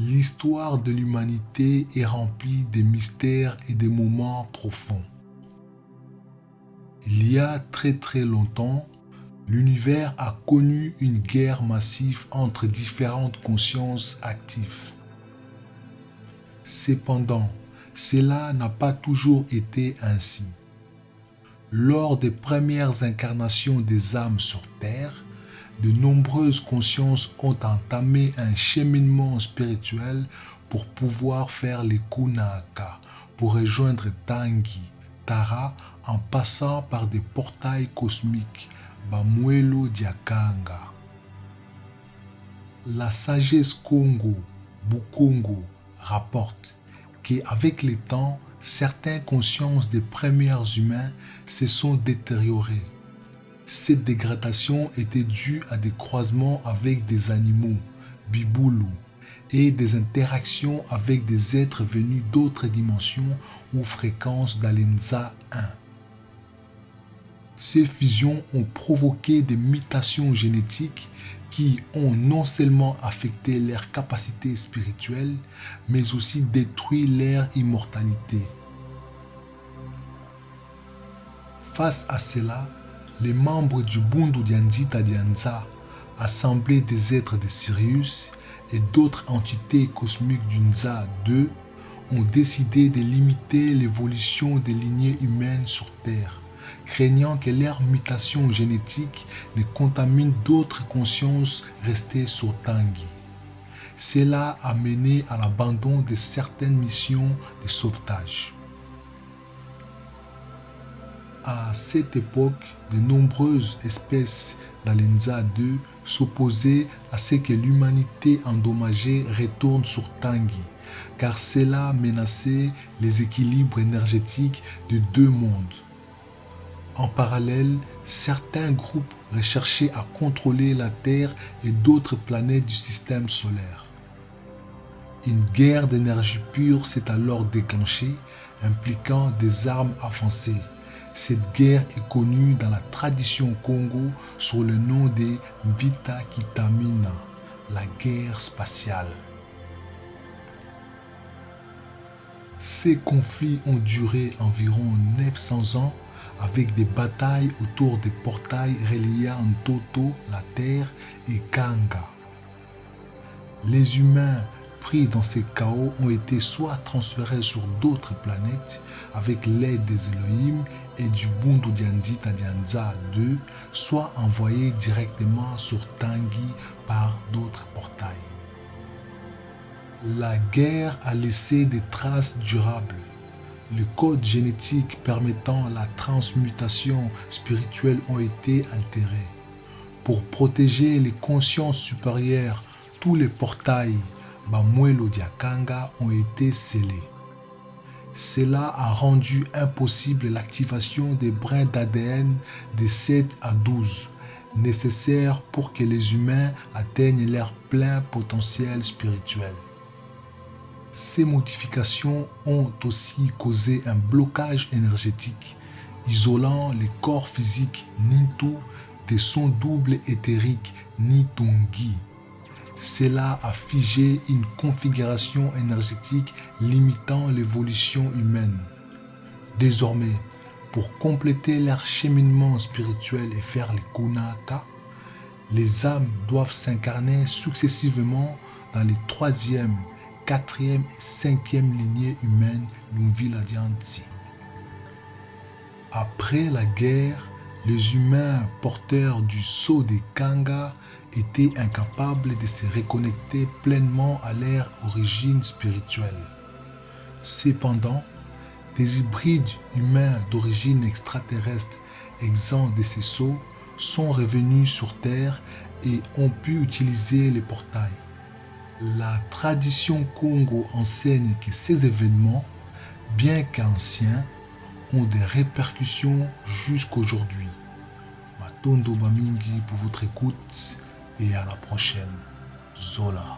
L'histoire de l'humanité est remplie de mystères et de moments profonds. Il y a très très longtemps, l'univers a connu une guerre massive entre différentes consciences actives. Cependant, cela n'a pas toujours été ainsi. Lors des premières incarnations des âmes sur Terre, de nombreuses consciences ont entamé un cheminement spirituel pour pouvoir faire les Kunaka, pour rejoindre Tangi, Tara, en passant par des portails cosmiques, Bamuelo Diakanga. La sagesse Congo, Bukongo, rapporte qu'avec le temps, certaines consciences des premiers humains se sont détériorées. Cette dégradation était due à des croisements avec des animaux, Bibulu, et des interactions avec des êtres venus d'autres dimensions ou fréquences d'Alenza 1. Ces fusions ont provoqué des mutations génétiques qui ont non seulement affecté leur capacité spirituelle, mais aussi détruit leur immortalité. Face à cela, les membres du Bundu Dianzita Dianza, assemblée des êtres de Sirius et d'autres entités cosmiques du Nza 2, ont décidé de limiter l'évolution des lignées humaines sur Terre, craignant que leur mutation génétique ne contamine d'autres consciences restées sur Tangi. Cela a mené à l'abandon de certaines missions de sauvetage. À cette époque, de nombreuses espèces d'Alenza 2 s'opposaient à ce que l'humanité endommagée retourne sur Tangi, car cela menaçait les équilibres énergétiques de deux mondes. En parallèle, certains groupes recherchaient à contrôler la Terre et d'autres planètes du système solaire. Une guerre d'énergie pure s'est alors déclenchée, impliquant des armes avancées. Cette guerre est connue dans la tradition Congo sous le nom de Vita Kitamina, la guerre spatiale. Ces conflits ont duré environ 900 ans avec des batailles autour des portails reliant Ntoto, la Terre, et Kanga. Les humains pris dans ces chaos ont été soit transférés sur d'autres planètes avec l'aide des Elohim et du Bundu Dianzita Dianza 2, soit envoyés directement sur Tangi par d'autres portails. La guerre a laissé des traces durables. Le code génétique permettant la transmutation spirituelle ont été altérés. Pour protéger les consciences supérieures, tous les portails Bamuelo Diakanga ont été scellés. Cela a rendu impossible l'activation des brins d'ADN de 7 à 12, nécessaires pour que les humains atteignent leur plein potentiel spirituel. Ces modifications ont aussi causé un blocage énergétique, isolant les corps physiques Nintu de son double éthérique Nitungi. Cela a figé une configuration énergétique limitant l'évolution humaine. Désormais, pour compléter leur cheminement spirituel et faire les Kunaka, les âmes doivent s'incarner successivement dans les 3e, 4e et 5e lignées humaines Lumvila Dianzi. Après la guerre, les humains porteurs du sceau des Kanga étaient incapables de se reconnecter pleinement à leur origine spirituelle. Cependant, des hybrides humains d'origine extraterrestre exempts de ces sceaux sont revenus sur Terre et ont pu utiliser les portails. La tradition Congo enseigne que ces événements, bien qu'anciens, ont des répercussions jusqu'aujourd'hui. Matondo Bamingi pour votre écoute et à la prochaine. Zola.